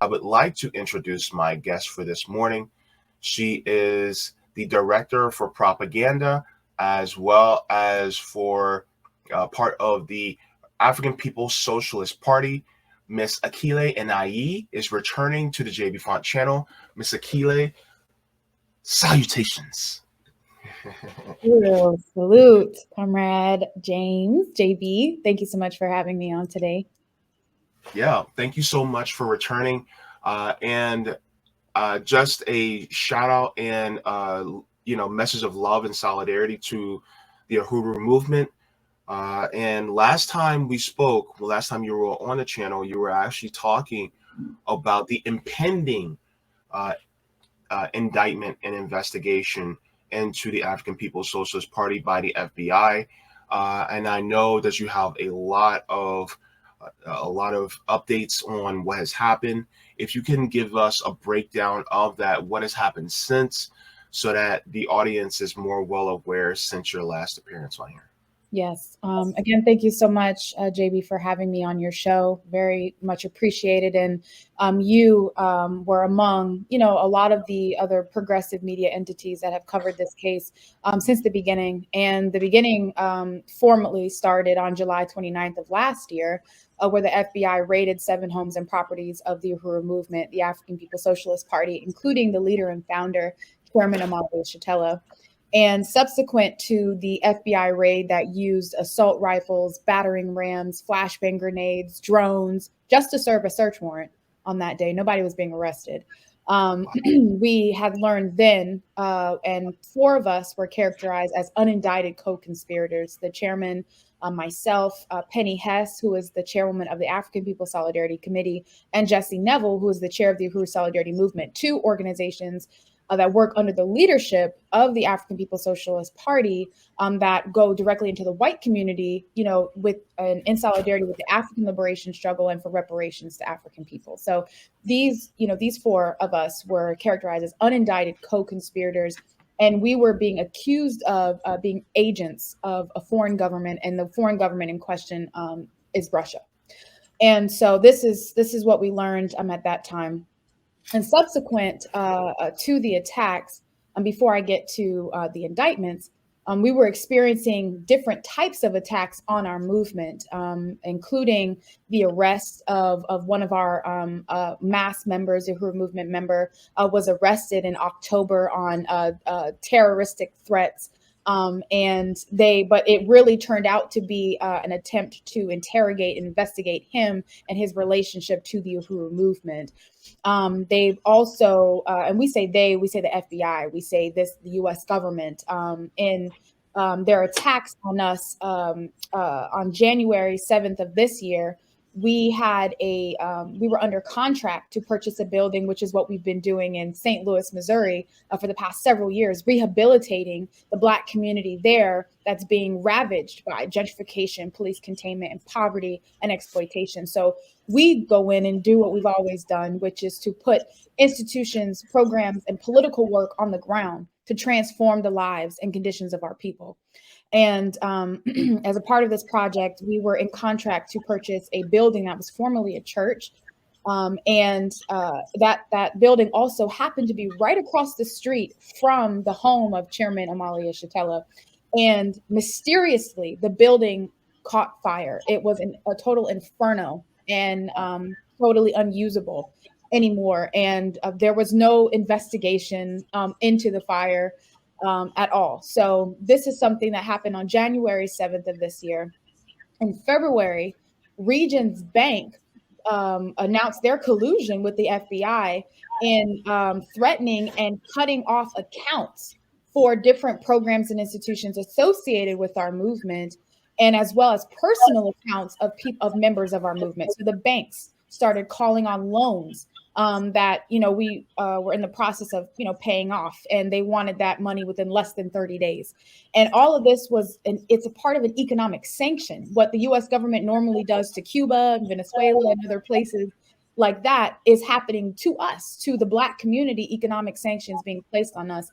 I would like to introduce my guest for this morning. She is the director for propaganda as well as for part of the African People Socialist Party. Miss Akile Anai is returning to the Jaybefaunt channel. Miss Akile, salutations. Salute, Comrade James, JB. Thank you so much for having me on today. Yeah, thank you so much for returning. And just a shout out and message of love and solidarity to the Uhuru Movement. And last time we spoke, last time you were on the channel, you were actually talking about the impending uh, indictment and investigation into the African People Socialist Party by the FBI. And I know that you have a lot of updates on what has happened. If you can give us a breakdown of that, what has happened since, so that the audience is more well aware since your last appearance on here. Yes. Again, thank you so much, JB, for having me on your show. Very much appreciated. And you were among, a lot of the other progressive media entities that have covered this case since the beginning. And the beginning formally started on July 29th of last year, where the FBI raided 7 homes and properties of the Uhuru Movement, the African People Socialist Party, including the leader and founder, Chairman Omali Yeshitela. And subsequent to the FBI raid that used assault rifles, battering rams, flashbang grenades, drones, just to serve a search warrant on that day, nobody was being arrested. We had learned then, and 4 of us were characterized as unindicted co-conspirators. The chairman, myself, Penny Hess, who is the chairwoman of the African People Solidarity Committee, and Jesse Neville, who is the chair of the Uhuru Solidarity Movement, 2 organizations that work under the leadership of the African People Socialist Party that go directly into the white community, with in solidarity with the African liberation struggle and for reparations to African people. So these 4 of us were characterized as unindicted co-conspirators, and we were being accused of being agents of a foreign government, and the foreign government in question is Russia. And so this is what we learned at that time. And subsequent to the attacks, before I get to the indictments, we were experiencing different types of attacks on our movement, including the arrest of one of our mass members. The Uhuru Movement member was arrested in October on terroristic threats. But it really turned out to be an attempt to interrogate and investigate him and his relationship to the Uhuru Movement. They've also, and we say the FBI, we say the U.S. government, in their attacks on us on January 7th of this year. We were under contract to purchase a building, which is what we've been doing in St. Louis, Missouri, for the past several years, rehabilitating the Black community there that's being ravaged by gentrification, police containment, and poverty and exploitation. So we go in and do what we've always done, which is to put institutions, programs, and political work on the ground to transform the lives and conditions of our people. And as a part of this project, we were in contract to purchase a building that was formerly a church. That building also happened to be right across the street from the home of Chairman Omali Yeshitela. And mysteriously, the building caught fire. It was a total inferno and totally unusable anymore. And there was no investigation into the fire at all. So this is something that happened on January 7th of this year. In February, Regions Bank announced their collusion with the FBI in threatening and cutting off accounts for different programs and institutions associated with our movement, and as well as personal accounts of members of our movement. So the banks started calling on loans that we were in the process of paying off, and they wanted that money within less than 30 days. And all of this it's a part of an economic sanction. What the U.S. government normally does to Cuba, Venezuela, and other places like that is happening to us, to the Black community. Economic sanctions being placed on us.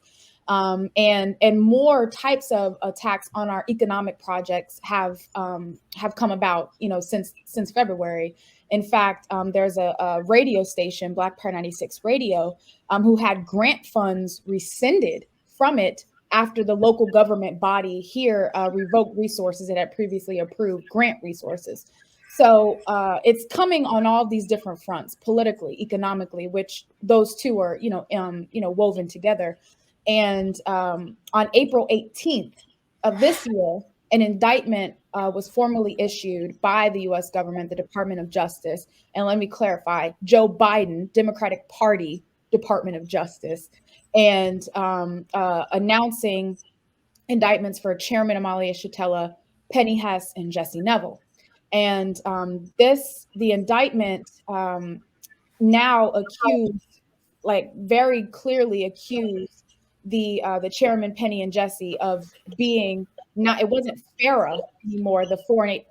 And more types of attacks on our economic projects have come about, since February. In fact, there's a radio station, Black Power 96 Radio, who had grant funds rescinded from it after the local government body here revoked resources it had previously approved grant resources. So it's coming on all these different fronts, politically, economically, which those two are, woven together. And on April 18th of this year, an indictment was formally issued by the US government, the Department of Justice. And let me clarify, Joe Biden, Democratic Party Department of Justice, and announcing indictments for Chairman Amalia Shatella, Penny Hess, and Jesse Neville. And the indictment now accused, like very clearly accused the chairman Penny and Jesse of being not. It wasn't FARA anymore, the Foreign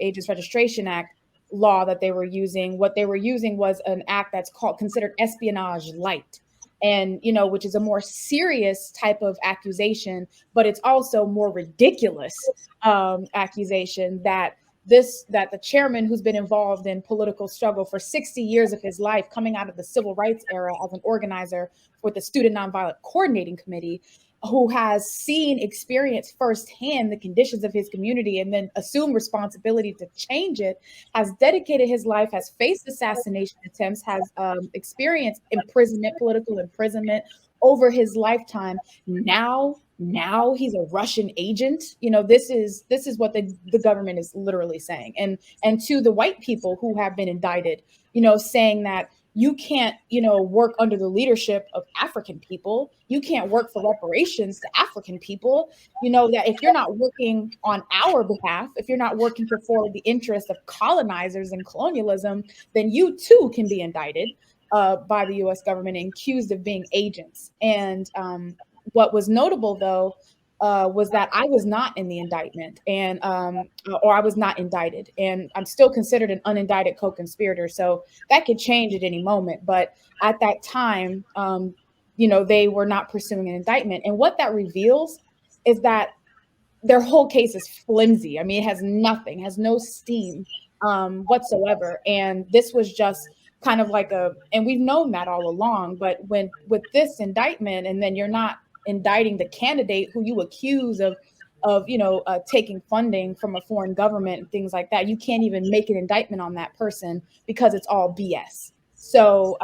Agents Registration Act law that they were using. What they were using was an act that's considered espionage light, and which is a more serious type of accusation, but it's also more ridiculous accusation that the chairman, who's been involved in political struggle for 60 years of his life, coming out of the civil rights era as an organizer with the Student Nonviolent Coordinating Committee, who has experienced firsthand the conditions of his community and then assumed responsibility to change it, has dedicated his life, has faced assassination attempts, has experienced imprisonment, political imprisonment over his lifetime. Now he's a Russian agent. This is what the government is literally saying. And to the white people who have been indicted, saying that you can't, work under the leadership of African people. You can't work for reparations to African people. That if you're not working on our behalf, if you're not working to forward the interests of colonizers and colonialism, then you too can be indicted by the U.S. government and accused of being agents. And what was notable, though, was that I was not in the indictment, or I was not indicted, and I'm still considered an unindicted co-conspirator. So that could change at any moment. But at that time, they were not pursuing an indictment, and what that reveals is that their whole case is flimsy. I mean, it has nothing, has no steam whatsoever, and this was just kind of like and we've known that all along. But with this indictment, and then you're not indicting the candidate who you accuse of taking funding from a foreign government and things like that, you can't even make an indictment on that person because it's all BS. So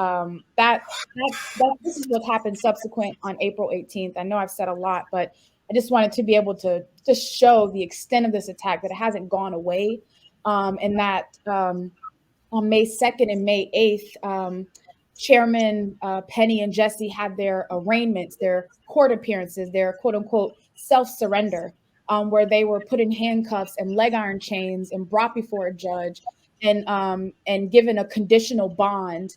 this is what happened subsequent on April 18th. I know I've said a lot, but I just wanted to be able to show the extent of this attack, that it hasn't gone away, and that on May 2nd and May 8th, Chairman Penny and Jesse had their arraignments, their court appearances, their quote unquote self-surrender, where they were put in handcuffs and leg iron chains and brought before a judge and given a conditional bond,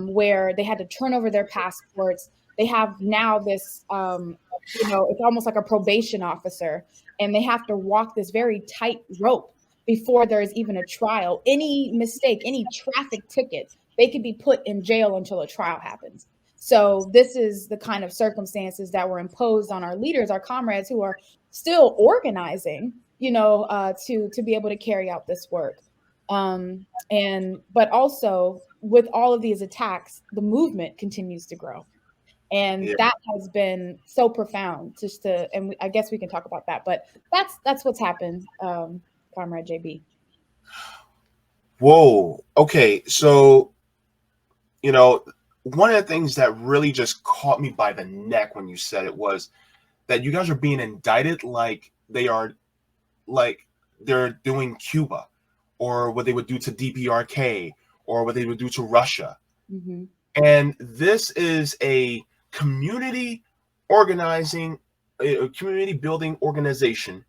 where they had to turn over their passports. They have now this, it's almost like a probation officer, and they have to walk this very tight rope before there is even a trial. Any mistake, any traffic ticket, they could be put in jail until a trial happens. So this is the kind of circumstances that were imposed on our leaders, our comrades who are still organizing, to be able to carry out this work. But also with all of these attacks, the movement continues to grow. And that has been so profound. I guess we can talk about that, but that's what's happened, Comrade JB. Whoa. Okay. So, one of the things that really just caught me by the neck when you said it was that you guys are being indicted like they're doing Cuba, or what they would do to DPRK, or what they would do to Russia. Mm-hmm. And this is a community organizing, a community building organization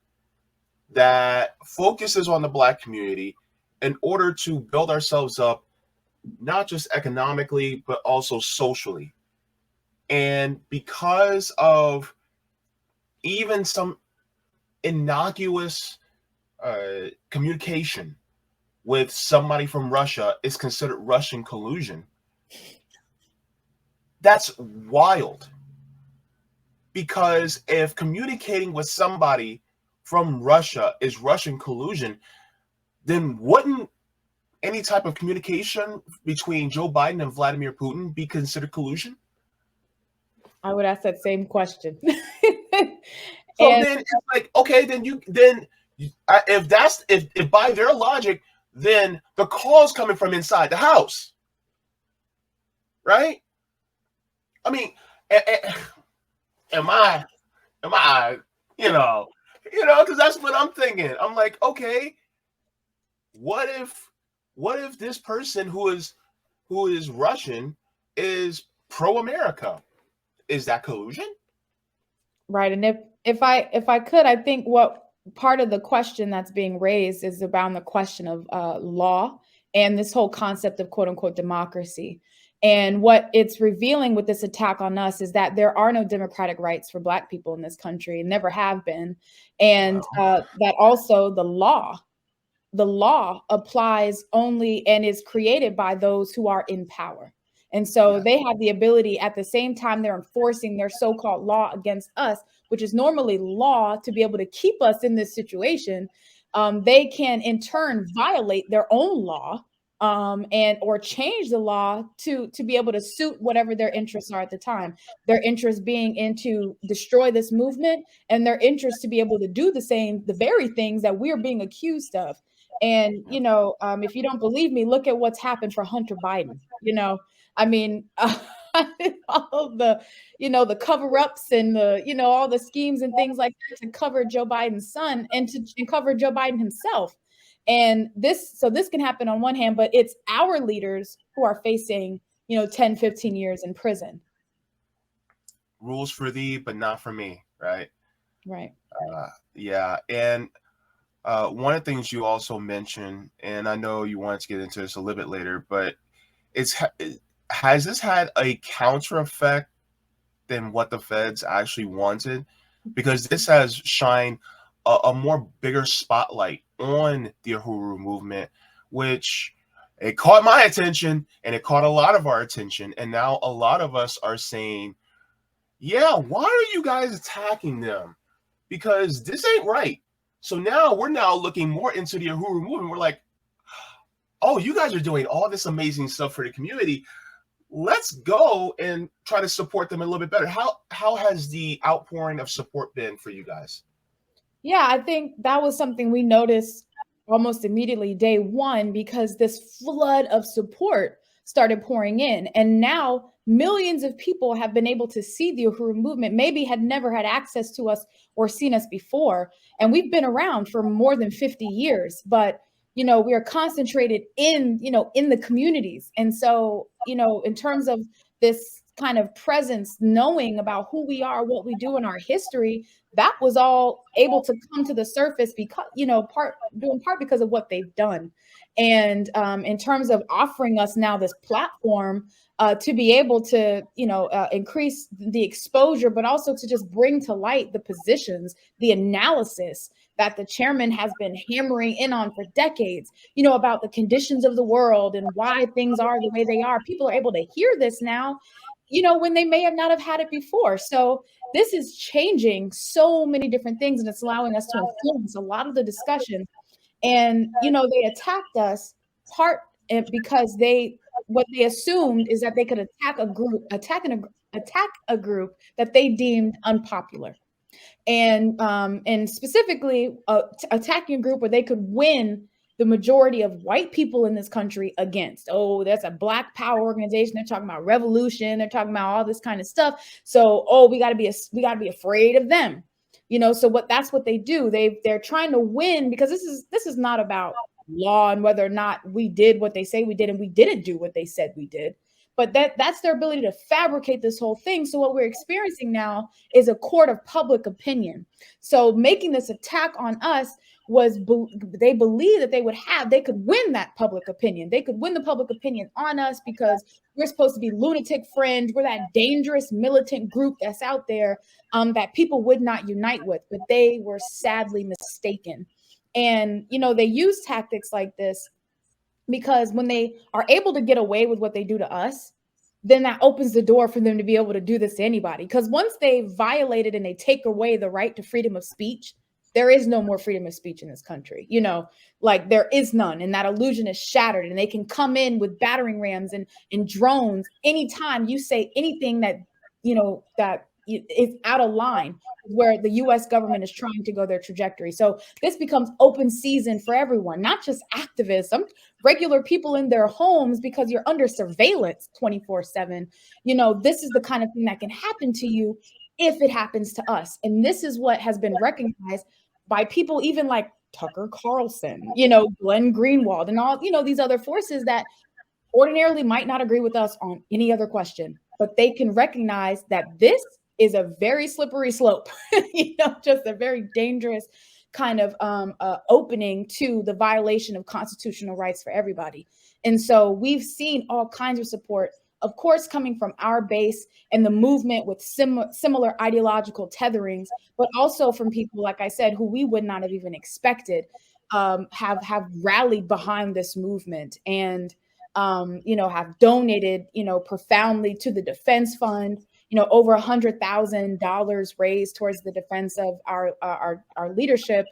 that focuses on the Black community in order to build ourselves up, not just economically, but also socially. And because of even some innocuous communication with somebody from Russia is considered Russian collusion. That's wild. Because if communicating with somebody from Russia is Russian collusion, then wouldn't any type of communication between Joe Biden and Vladimir Putin be considered collusion? I would ask that same question. So And then it's like, okay, then if by their logic, then the call's coming from inside the house, right? I mean, am I am I because that's what I'm thinking. I'm like, okay, what if this person who is Russian is pro America? Is that collusion? right, and if I could, I think what part of the question that's being raised is around the question of law and this whole concept of quote unquote democracy. And what it's revealing with this attack on us is that there are no democratic rights for Black people in this country, and never have been, and Well, that also the law applies only and is created by those who are in power. And so yeah. they have the ability at the same time they're enforcing their so-called law against us, which is normally law to be able to keep us in this situation. They can in turn violate their own law, and or change the law to be able to suit whatever their interests are at the time. Their interest being in to destroy this movement, and their interest to be able to do the very things that we're being accused of. And, if you don't believe me, look at what's happened for Hunter Biden. I mean, all of the cover ups and all the schemes and things like that to cover Joe Biden's son and to cover Joe Biden himself. And this can happen on one hand, but it's our leaders who are facing, 10, 15 years in prison. Rules for thee, but not for me, right? Right. Yeah, and one of the things you also mentioned, and I know you wanted to get into this a little bit later, but has this had a counter effect than what the feds actually wanted? Because this has shined a more bigger spotlight on the Uhuru movement, which it caught my attention and it caught a lot of our attention. And now a lot of us are saying, yeah, why are you guys attacking them? Because this ain't right. So now we're looking more into the Uhuru movement. We're like, oh, you guys are doing all this amazing stuff for the community. Let's go and try to support them a little bit better. How has the outpouring of support been for you guys? Yeah, I think that was something we noticed almost immediately day one, because this flood of support started pouring in. And now millions of people have been able to see the Uhuru movement, maybe had never had access to us or seen us before. And we've been around for more than 50 years, but we are concentrated in the communities. And so, in terms of this kind of presence, knowing about who we are, what we do in our history, that was all able to come to the surface because part because of what they've done. And in terms of offering us now this platform to be able to increase the exposure, but also to just bring to light the positions, the analysis that the chairman has been hammering in on for decades, about the conditions of the world and why things are the way they are. People are able to hear this now, when they may have not have had it before. So this is changing so many different things, and it's allowing us to influence a lot of the discussion. And they attacked us part because what they assumed is that they could attack a group that they deemed unpopular, and specifically attacking a group where they could win the majority of white people in this country against. Oh, that's a Black Power organization. They're talking about revolution. They're talking about all this kind of stuff. So, we got to be afraid of them. So that's what they do. They're trying to win, because this is not about law and whether or not we did what they say we did and we didn't do what they said we did. But that's their ability to fabricate this whole thing. So what we're experiencing now is a court of public opinion. So making this attack on us was they believe that they could win that public opinion. They could win the public opinion on us because we're supposed to be lunatic fringe. We're that dangerous militant group that's out there that people would not unite with. But they were sadly mistaken. And they use tactics like this because when they are able to get away with what they do to us, then that opens the door for them to be able to do this to anybody. Because once they violate it and they take away the right to freedom of speech, there is no more freedom of speech in this country. Like there is none, and that illusion is shattered. And they can come in with battering rams and drones anytime you say anything that that is out of line where the U.S. government is trying to go their trajectory. So this becomes open season for everyone, not just activists, some regular people in their homes, because you're under surveillance 24/7. This is the kind of thing that can happen to you if it happens to us. And this is what has been recognized by people even like Tucker Carlson, Glenn Greenwald, and all, these other forces that ordinarily might not agree with us on any other question, but they can recognize that this is a very slippery slope, just a very dangerous kind of opening to the violation of constitutional rights for everybody. And so we've seen all kinds of support, of course, coming from our base and the movement with similar ideological tetherings, but also from people, like I said, who we would not have even expected have rallied behind this movement and have donated, profoundly to the defense fund, over $100,000 raised towards the defense of our leadership.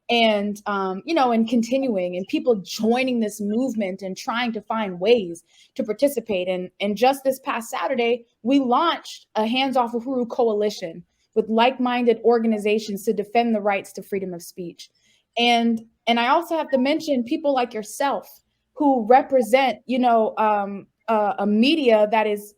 And, and continuing, and people joining this movement and trying to find ways to participate. And just this past Saturday, we launched a Hands Off Uhuru coalition with like-minded organizations to defend the rights to freedom of speech. And I also have to mention people like yourself who represent, a media that is,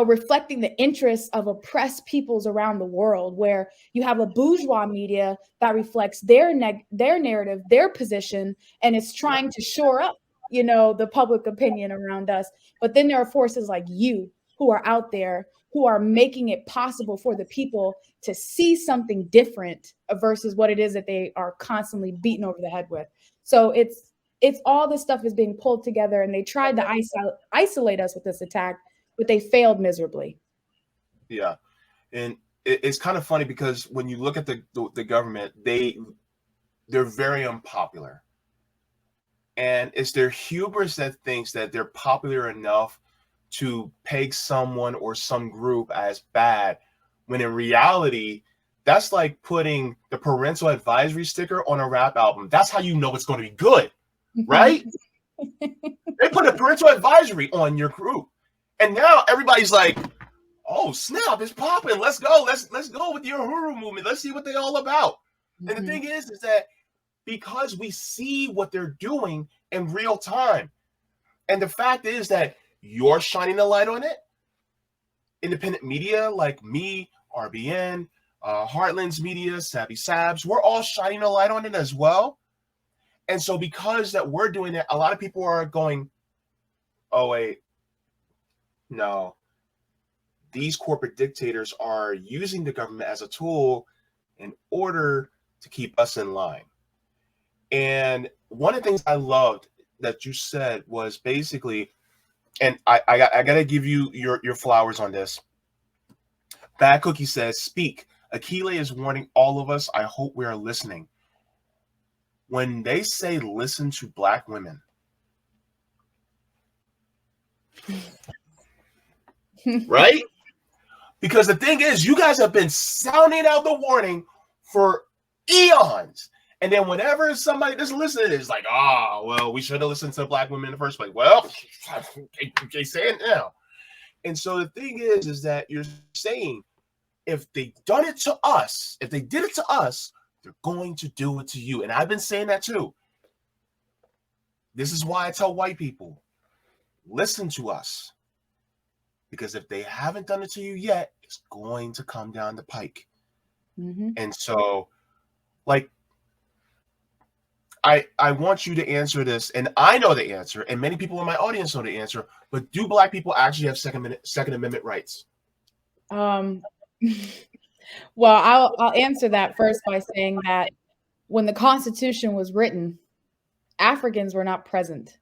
reflecting the interests of oppressed peoples around the world, where you have a bourgeois media that reflects their narrative, their position, and it's trying to shore up, the public opinion around us. But then there are forces like you who are out there who are making it possible for the people to see something different versus what it is that they are constantly beaten over the head with. So it's all this stuff is being pulled together, and they tried to isolate us with this attack, but they failed miserably. Yeah. And it's kind of funny because when you look at the government, they're very unpopular. And it's their hubris that thinks that they're popular enough to peg someone or some group as bad, when in reality, that's like putting the parental advisory sticker on a rap album. That's how you know it's going to be good, right? They put a parental advisory on your group. And now everybody's like, oh, snap, it's popping. Let's go. Let's go with the Uhuru Movement. Let's see what they're all about. And the thing is that because we see what they're doing in real time, and the fact is that you're shining a light on it, independent media like me, RBN, Heartlands Media, Savvy Sabs, we're all shining a light on it as well. And so because that we're doing it, a lot of people are going, oh, wait, no, these corporate dictators are using the government as a tool in order to keep us in line. And one of the things I loved that you said was basically, and I got to give you your flowers on this. Bad Cookie says, speak. Akile is warning all of us. I hope we are listening. When they say listen to Black women, right? Because the thing is, you guys have been sounding out the warning for eons. And then whenever somebody doesn't listen to it, it's like, well, we should have listened to Black women in the first place. Well, they say it now. And so the thing is that you're saying, if they done it to us, if they did it to us, they're going to do it to you. And I've been saying that too. This is why I tell white people, listen to us. Because if they haven't done it to you yet, it's going to come down the pike. And so, like, I want you to answer this, and I know the answer, and many people in my audience know the answer, but do Black people actually have Second Amendment rights? Well, I'll answer that first by saying that when the Constitution was written, Africans were not present.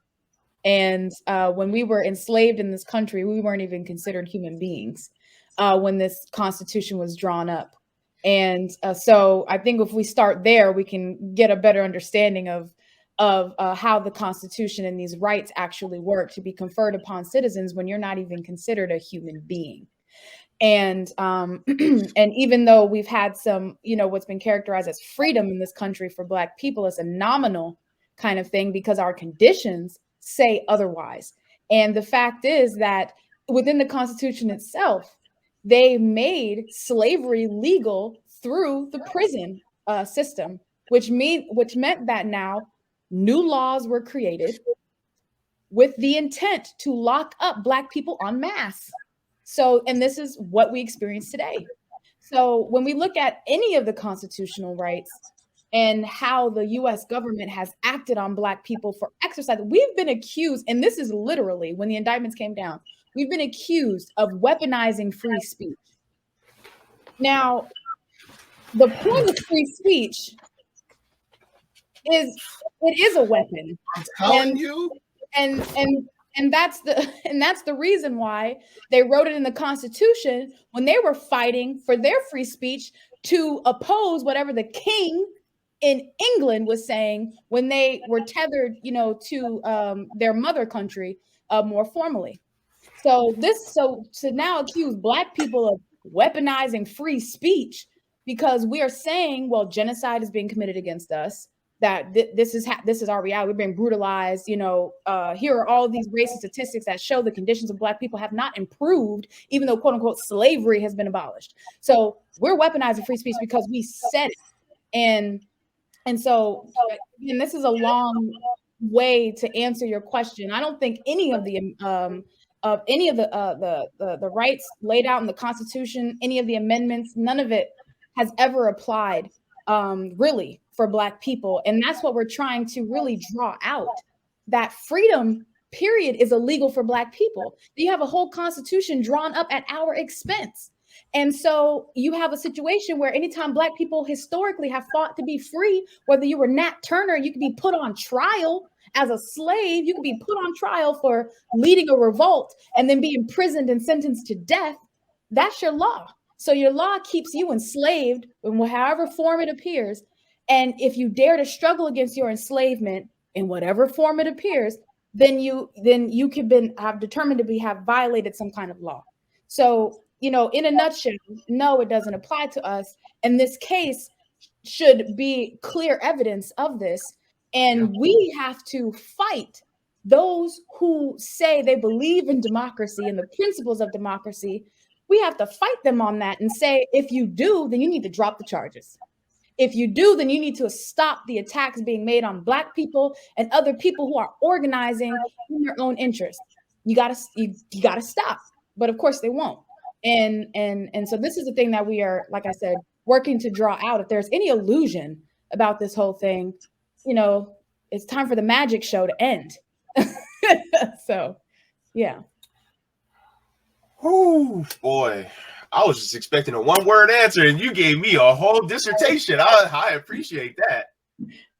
And when we were enslaved in this country, we weren't even considered human beings when this Constitution was drawn up. And so I think if we start there, we can get a better understanding of of how the Constitution and these rights actually work to be conferred upon citizens when you're not even considered a human being. And and even though we've had some, what's been characterized as freedom in this country for Black people, it's a nominal kind of thing because our conditions say otherwise. And the fact is that within the Constitution itself, they made slavery legal through the prison system, which meant that now new laws were created with the intent to lock up Black people en masse. So, and this is what we experience today. So when we look at any of the constitutional rights and how the US government has acted on Black people for exercise, we've been accused, and this is literally when the indictments came down, we've been accused of weaponizing free speech. Now, the point of free speech is it is a weapon. I'm telling you. And that's the reason why they wrote it in the Constitution when they were fighting for their free speech to oppose whatever the king in England was saying when they were tethered, to their mother country more formally. So to now accuse Black people of weaponizing free speech because we are saying, well, genocide is being committed against us, that this is our reality. We're being brutalized. Here are all these racist statistics that show the conditions of Black people have not improved, even though quote unquote slavery has been abolished. So we're weaponizing free speech because we said it. And so, and this is a long way to answer your question. I don't think any of the rights laid out in the Constitution, any of the amendments, none of it has ever applied really for Black people. And that's what we're trying to really draw out, that freedom period is illegal for Black people. You have a whole constitution drawn up at our expense. And so you have a situation where anytime Black people historically have fought to be free, whether you were Nat Turner, you could be put on trial as a slave, you could be put on trial for leading a revolt and then be imprisoned and sentenced to death. That's your law. So your law keeps you enslaved in however form it appears. And if you dare to struggle against your enslavement in whatever form it appears, then you could have determined to have violated some kind of law. So, in a nutshell, no, it doesn't apply to us. And this case should be clear evidence of this. And we have to fight those who say they believe in democracy and the principles of democracy. We have to fight them on that and say, if you do, then you need to drop the charges. If you do, then you need to stop the attacks being made on Black people and other people who are organizing in their own interest. You gotta stop. But of course they won't. And so this is the thing that we are, like I said, working to draw out. If there's any illusion about this whole thing, it's time for the magic show to end. So, yeah. Oh boy, I was just expecting a one-word answer, and you gave me a whole dissertation. I appreciate that.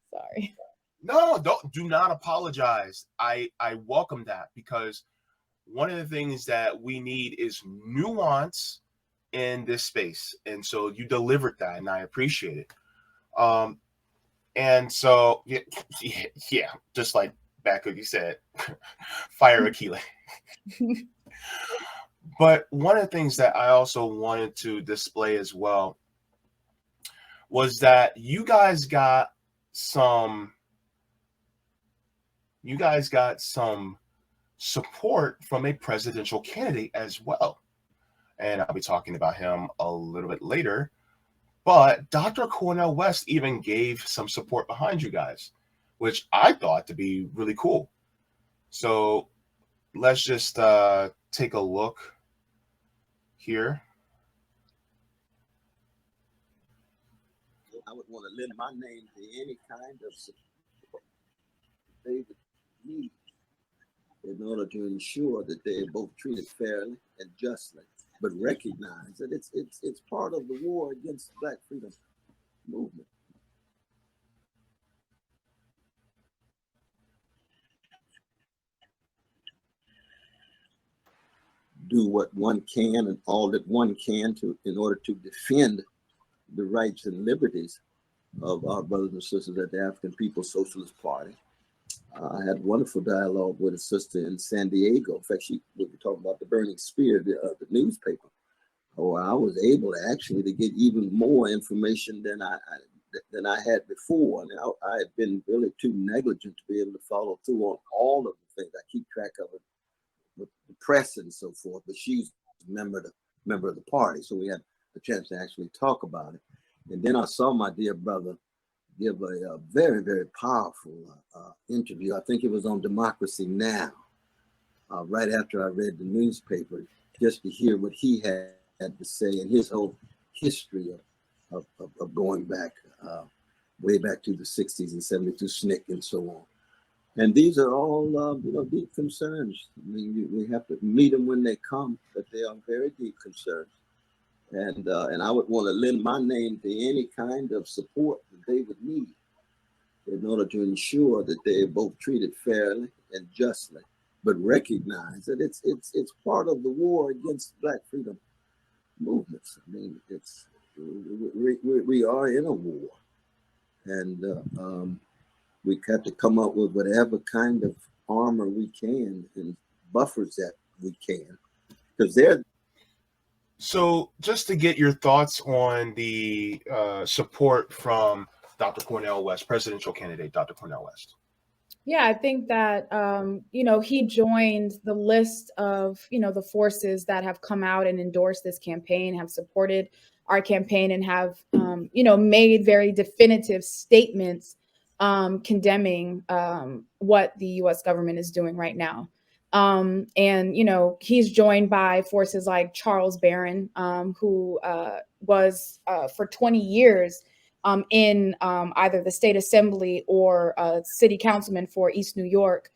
Sorry. No, do not apologize. I welcome that, because one of the things that we need is nuance in this space, and so you delivered that, and I appreciate it. And so yeah, just like back what you said, fire Akile. But one of the things that I also wanted to display as well was that you guys got some support from a presidential candidate as well. And I'll be talking about him a little bit later. But Dr. Cornel West even gave some support behind you guys, which I thought to be really cool. So let's just take a look here. I would want to lend my name to any kind of support they would need in order to ensure that they are both treated fairly and justly, but recognize that it's part of the war against the Black freedom movement. Do what one can and all that one can in order to defend the rights and liberties of our brothers and sisters at the African People Socialist Party, I had wonderful dialogue with a sister in San Diego. In fact, we were talking about the Burning Spear, the newspaper. Oh, I was able to actually to get even more information than I had before. And I had been really too negligent to be able to follow through on all of the things. I keep track of it with the press and so forth, but she's a member of the party, so we had a chance to actually talk about it. And then I saw my dear brother give a very, very powerful interview. I think it was on Democracy Now! Right after I read the newspaper, just to hear what he had to say and his whole history of going back, way back to the 60s and 70s to SNCC and so on. And these are all, deep concerns. I mean, we have to meet them when they come, but they are very deep concerns. And I would want to lend my name to any kind of support that they would need in order to ensure that they are both treated fairly and justly, but recognize that it's part of the war against Black freedom movements. I mean, we are in a war, and we have to come up with whatever kind of armor we can and buffers that we can, because they're. So just to get your thoughts on the support from Dr. Cornel West, presidential candidate Dr. Cornel West. Yeah, I think that, he joined the list of, the forces that have come out and endorsed this campaign, have supported our campaign, and have, made very definitive statements condemning what the U.S. government is doing right now. And, he's joined by forces like Charles Barron, who was for 20 years in either the state assembly or city councilman for East New York,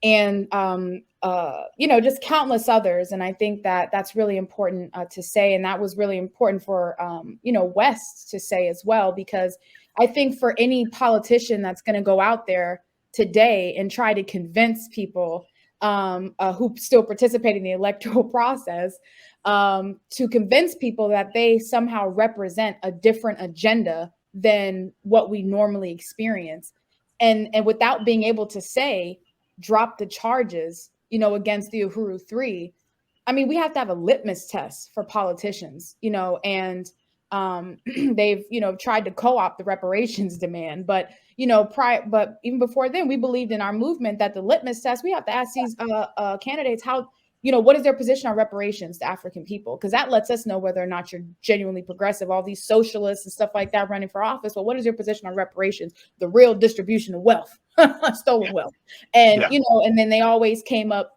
and just countless others. And I think that that's really important to say, and that was really important for West to say as well, because I think for any politician that's going to go out there today and try to convince people who still participate in the electoral process, to convince people that they somehow represent a different agenda than what we normally experience, and without being able to say drop the charges against the Uhuru 3. I mean, we have to have a litmus test for politicians, and they've tried to co-opt the reparations demand, but but even before then, we believed in our movement that the litmus test, we have to ask these candidates how, what is their position on reparations to African people? Because that lets us know whether or not you're genuinely progressive. All these socialists and stuff like that running for office. Well, what is your position on reparations? The real distribution of wealth, stolen wealth. And, and then they always came up,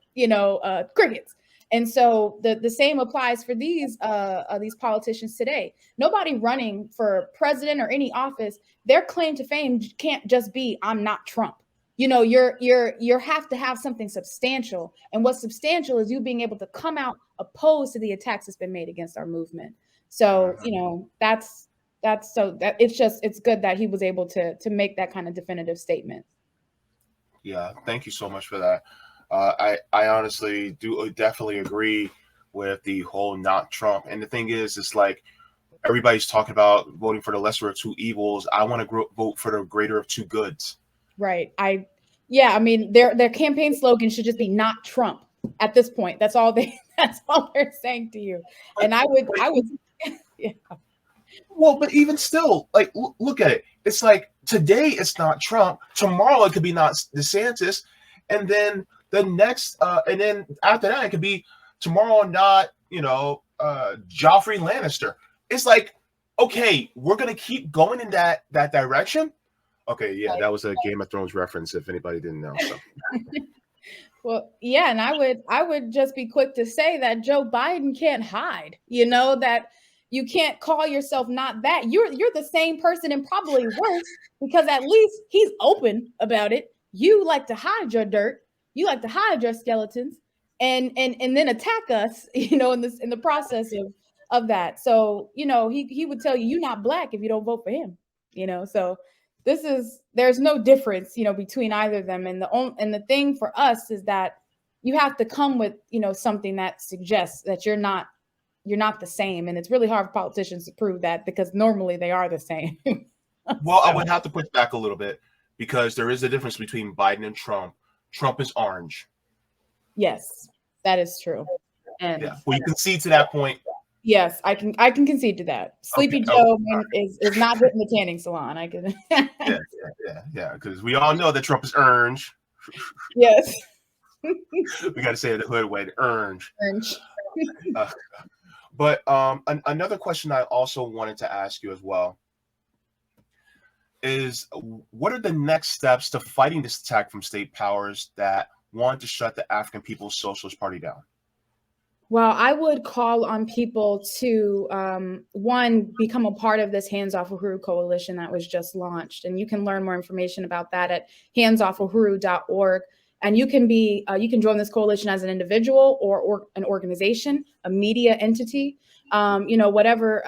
crickets. And so the same applies for these politicians today. Nobody running for president or any office, their claim to fame can't just be, I'm not Trump. You have to have something substantial. And what's substantial is you being able to come out opposed to the attacks that's been made against our movement. So, it's good that he was able to make that kind of definitive statement. Yeah, thank you so much for that. I honestly do definitely agree with the whole not Trump. And the thing is, it's like everybody's talking about voting for the lesser of two evils. I want to vote for the greater of two goods. Right. I mean, their campaign slogan should just be not Trump at this point. That's all they're saying to you. And I would, yeah. Well, but even still, like, look at it. It's like today it's not Trump. Tomorrow it could be not DeSantis. And then the next, and then after that, it could be tomorrow not, Joffrey Lannister. It's like, okay, we're going to keep going in that direction. Okay, yeah, that was a Game of Thrones reference if anybody didn't know. So. Well, yeah, and I would just be quick to say that Joe Biden can't hide, that you can't call yourself not that. You're the same person and probably worse, because at least he's open about it. You like to hide your dirt, you like to hide your skeletons, and then attack us, in the process of that. So, he would tell you you're not Black if you don't vote for him, so there's no difference, between either of them. And the thing for us is that you have to come with, something that suggests that you're not the same. And it's really hard for politicians to prove that, because normally they are the same. Well, I would have to push back a little bit. because there is a difference between Biden and Trump. Trump is orange. Yes, that is true. And Yeah. Well, you concede to that point. yes, I can concede to that. Sleepy Okay. Joe All is not hitting the tanning salon. I can. Yeah. Because we all know that Trump is orange. Yes. We got to say it the hood way, orange. Orange. But another question I also wanted to ask you as well is, what are the next steps to fighting this attack from state powers that want to shut the African People's Socialist Party down? Well, I would call on people to, one, become a part of this Hands Off Uhuru coalition that was just launched. And you can learn more information about that at handsoffuhuru.org. And you can join this coalition as an individual or an organization, a media entity, whatever,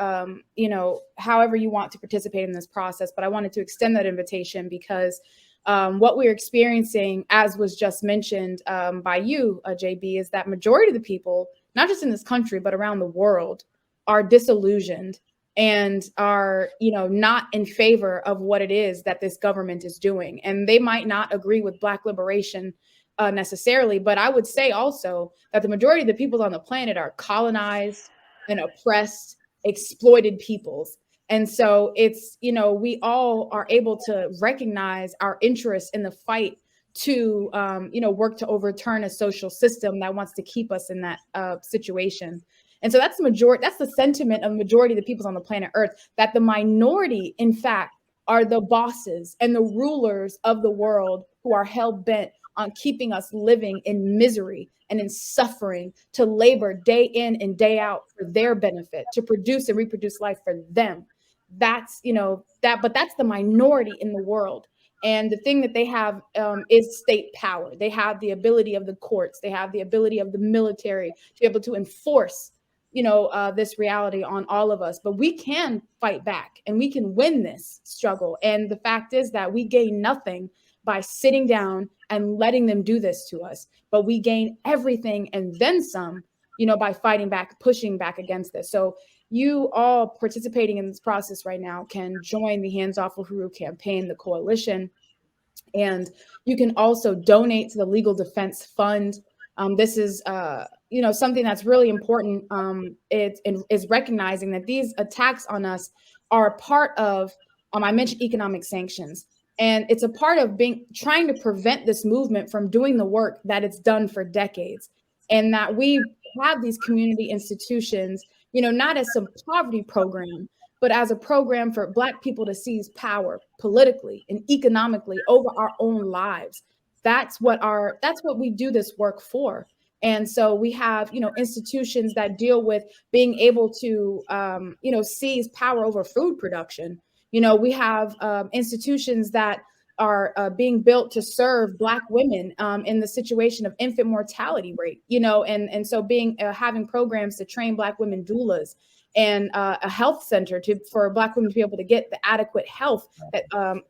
however you want to participate in this process. But I wanted to extend that invitation because what we're experiencing, as was just mentioned by you, JB, is that majority of the people, not just in this country, but around the world, are disillusioned and are, not in favor of what it is that this government is doing. And they might not agree with Black liberation necessarily, but I would say also that the majority of the people on the planet are colonized and oppressed, exploited peoples. And so it's, we all are able to recognize our interest in the fight to, work to overturn a social system that wants to keep us in that situation. And so that's the sentiment of the majority of the peoples on the planet Earth, that the minority, in fact, are the bosses and the rulers of the world who are hell bent on keeping us living in misery and in suffering, to labor day in and day out for their benefit, to produce and reproduce life for them. That's, but that's the minority in the world. And the thing that they have is state power. They have the ability of the courts. They have the ability of the military to be able to enforce, this reality on all of us. But we can fight back and we can win this struggle. And the fact is that we gain nothing by sitting down and letting them do this to us. But we gain everything and then some, by fighting back, pushing back against this. So you all participating in this process right now can join the Hands Off Uhuru campaign, the coalition, and you can also donate to the Legal Defense Fund. This is, something that's really important. It is recognizing that these attacks on us are a part of, I mentioned economic sanctions, and it's a part of trying to prevent this movement from doing the work that it's done for decades, and that we have these community institutions, not as some poverty program, but as a program for Black people to seize power politically and economically over our own lives. That's what we do this work for. And so we have, institutions that deal with being able to, seize power over food production. We have institutions that are being built to serve Black women in the situation of infant mortality rate, and so having programs to train Black women doulas, and a health center for Black women to be able to get the adequate health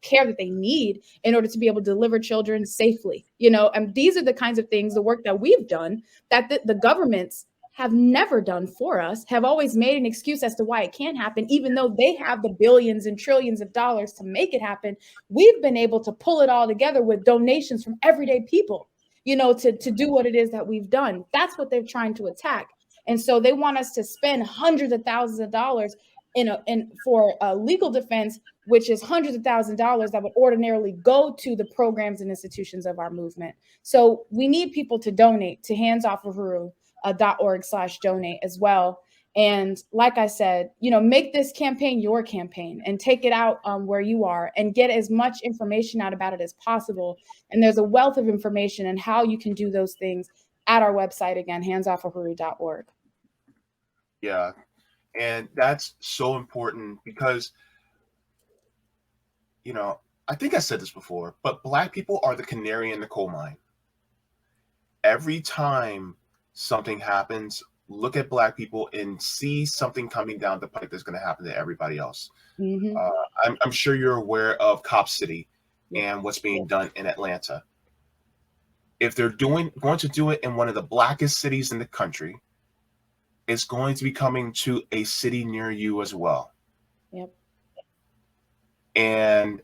care that they need in order to be able to deliver children safely. And these are the kinds of things, the work that we've done, that the governments have never done for us, have always made an excuse as to why it can't happen, even though they have the billions and trillions of dollars to make it happen. We've been able to pull it all together with donations from everyday people, to do what it is that we've done. That's what they're trying to attack. And so they want us to spend hundreds of thousands of dollars for legal defense, which is hundreds of thousands of dollars that would ordinarily go to the programs and institutions of our movement. So we need people to donate to handsoffahuru.org/donate as well. And like I said, make this campaign your campaign and take it out where you are and get as much information out about it as possible. And there's a wealth of information and how you can do those things at our website, again, handsoffahuru.org. Yeah. And that's so important because, I think I said this before, but Black people are the canary in the coal mine. Every time something happens, look at Black people and see something coming down the pipe that's going to happen to everybody else. Mm-hmm. I'm sure you're aware of Cop City and what's being done in Atlanta. If they're going to do it in one of the blackest cities in the country, it's going to be coming to a city near you as well. Yep. And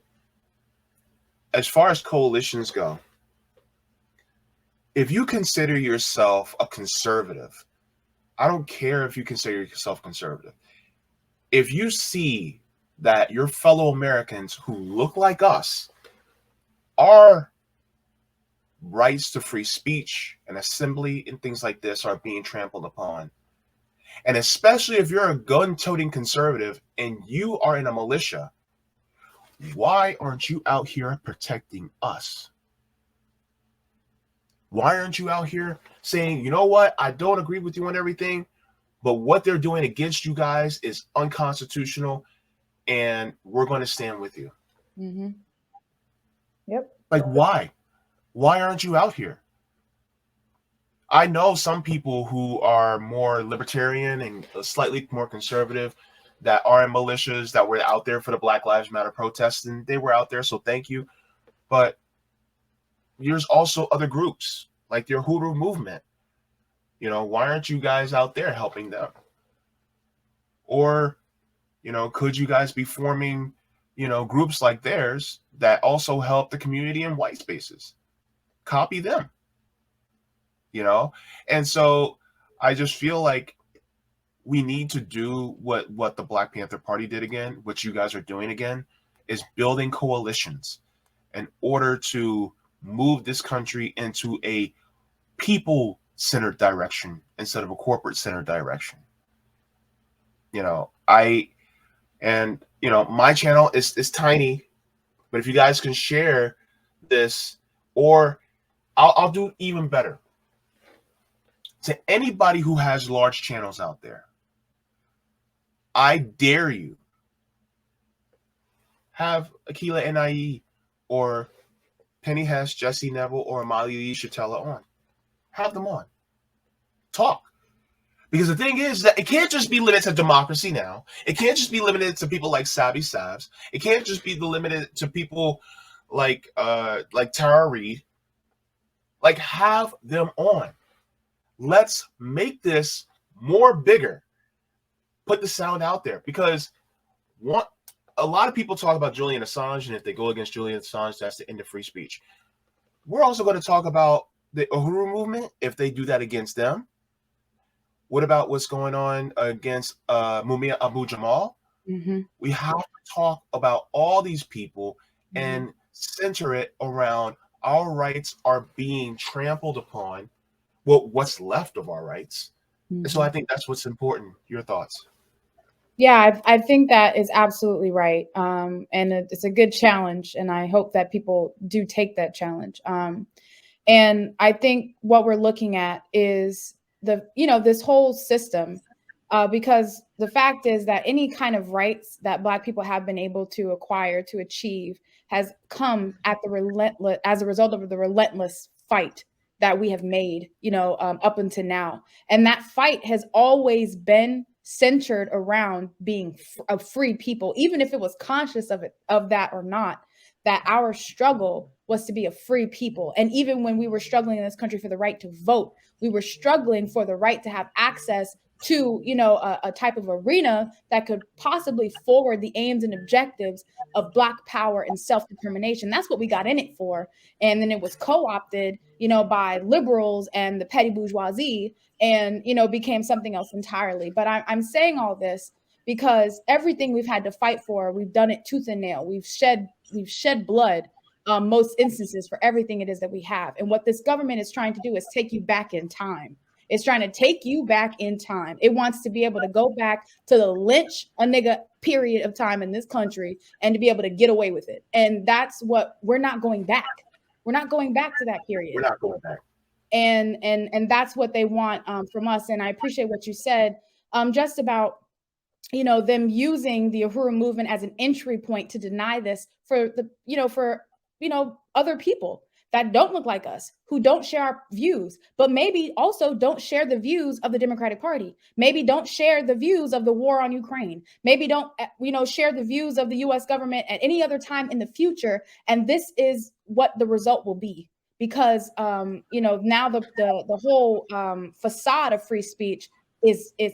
as far as coalitions go, if you consider yourself a conservative, I don't care if you consider yourself conservative. If you see that your fellow Americans who look like us, our rights to free speech and assembly and things like this are being trampled upon, and especially if you're a gun-toting conservative and you are in a militia, why aren't you out here protecting us? Why aren't you out here saying, you know what, I don't agree with you on everything, but what they're doing against you guys is unconstitutional, and we're going to stand with you? Mm-hmm. Yep. Like, why? Why aren't you out here? I know some people who are more libertarian and slightly more conservative that are in militias that were out there for the Black Lives Matter protests, and they were out there, so thank you. But there's also other groups like the Uhuru Movement. You know, why aren't you guys out there helping them? Or, you know, could you guys be forming, you know, groups like theirs that also help the community in white spaces? Copy them, you know? And so I just feel like we need to do what the Black Panther Party did again, what you guys are doing again, is building coalitions in order to move this country into a people-centered direction instead of a corporate-centered direction. You know, my channel is tiny, but if you guys can share this, or I'll do even better. To anybody who has large channels out there, I dare you, have Akile Anai or Penny Hess, Jesse Neville, or Amali Shatella on. Have them on. Talk. Because the thing is that it can't just be limited to democracy now. It can't just be limited to people like Savvy Savs. It can't just be limited to people like Tara Reid. Like, have them on. Let's make this more bigger. Put the sound out there, because a lot of people talk about Julian Assange, and if they go against Julian Assange, that's the end of free speech. We're also going to talk about the Uhuru Movement, if they do that against them. What about what's going on against Mumia Abu-Jamal? Mm-hmm. We have to talk about all these people and center it around our rights are being trampled upon, what's left of our rights. Mm-hmm. So I think that's what's important. Your thoughts? Yeah, I think that is absolutely right. And it's a good challenge. And I hope that people do take that challenge. And I think what we're looking at is this whole system, because the fact is that any kind of rights that Black people have been able to acquire, to achieve, has come as a result of the relentless fight that we have made, up until now. And that fight has always been centered around being a free people, even if it was conscious of that or not, that our struggle was to be a free people. And even when we were struggling in this country for the right to vote, we were struggling for the right to have access to, a type of arena that could possibly forward the aims and objectives of Black power and self-determination. That's what we got in it for. And then it was co-opted, by liberals and the petty bourgeoisie, and, became something else entirely. But I'm saying all this because everything we've had to fight for, we've done it tooth and nail. We've shed blood, most instances, for everything it is that we have. And what this government is trying to do is take you back in time. It's trying to take you back in time. It wants to be able to go back to the lynch a nigga period of time in this country and to be able to get away with it. And that's what we're not going back. We're not going back to that period. We're not going back. And that's what they want from us. And I appreciate what you said, just about, them using the Uhuru Movement as an entry point to deny this for other people that don't look like us, who don't share our views, but maybe also don't share the views of the Democratic Party, maybe don't share the views of the war on Ukraine, maybe don't, share the views of the US government at any other time in the future. And this is what the result will be. Because, now the whole facade of free speech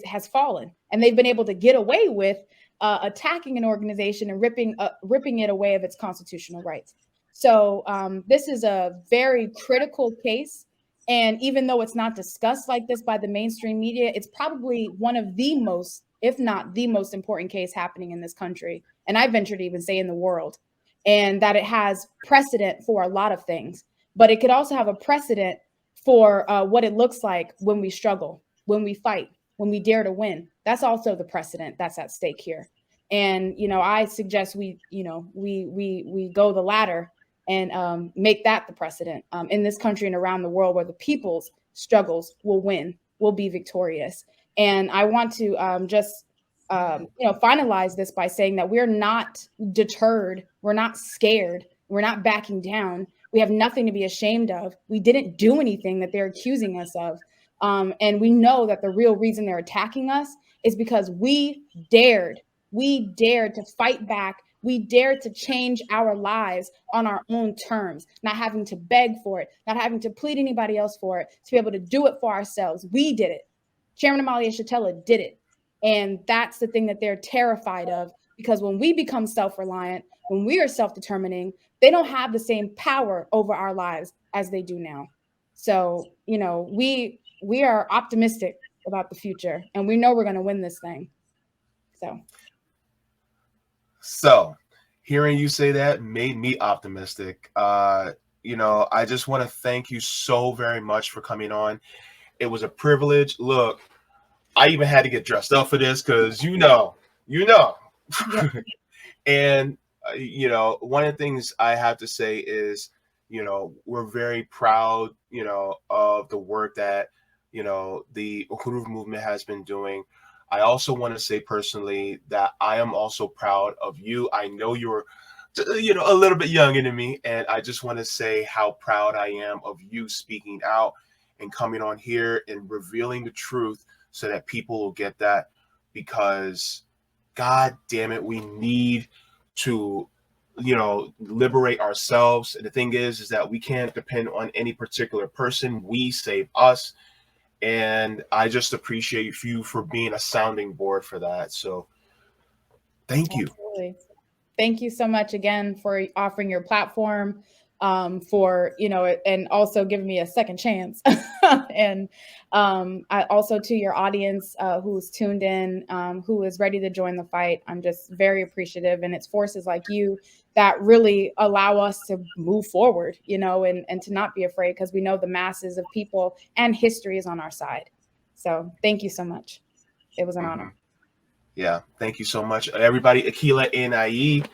has fallen, and they've been able to get away with attacking an organization and ripping it away of its constitutional rights. So this is a very critical case. And even though it's not discussed like this by the mainstream media, it's probably one of the most, if not the most important case happening in this country. And I venture to even say in the world, and that it has precedent for a lot of things, but it could also have a precedent for what it looks like when we struggle, when we fight, when we dare to win. That's also the precedent that's at stake here. And, I suggest we go the latter and make that the precedent in this country and around the world, where the people's struggles will win, will be victorious. And I want to just finalize this by saying that we're not deterred, we're not scared, we're not backing down. We have nothing to be ashamed of. We didn't do anything that they're accusing us of. And we know that the real reason they're attacking us is because we dared to fight back. We dared to change our lives on our own terms, not having to beg for it, not having to plead anybody else for it, to be able to do it for ourselves. We did it. Chairman Amalia Shatella did it. And that's the thing that they're terrified of, because when we become self-reliant, when we are self-determining, they don't have the same power over our lives as they do now. So, we are optimistic about the future, and we know we're going to win this thing. So hearing you say that made me optimistic. I just want to thank you so very much for coming on. It was a privilege. Look, I even had to get dressed up for this because Yeah. And one of the things I have to say is, we're very proud, of the work that, the Uhuru Movement has been doing. I also want to say personally that I am also proud of you. I know you're, a little bit younger than me, and I just want to say how proud I am of you speaking out and coming on here and revealing the truth so that people will get that, because God damn it, we need to, liberate ourselves. And the thing is that we can't depend on any particular person. We save us. And I just appreciate you for being a sounding board for that. So thank you. Absolutely. Thank you so much again for offering your platform, for, and also giving me a second chance. And I also, to your audience who's tuned in, who is ready to join the fight, I'm just very appreciative. And it's forces like you that really allow us to move forward, and to not be afraid, because we know the masses of people and history is on our side. So thank you so much. It was an honor. Yeah, thank you so much, everybody. Akile Anai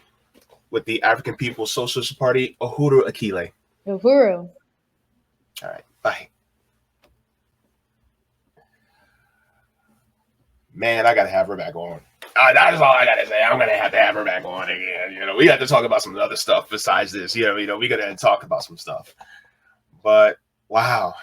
with the African People Socialist Party. Uhuru Akile. Uhuru. All right, bye. Man, I gotta have her back on. That is all I gotta say. I'm gonna have to have her back on again. We have to talk about some other stuff besides this. We gotta talk about some stuff. But wow.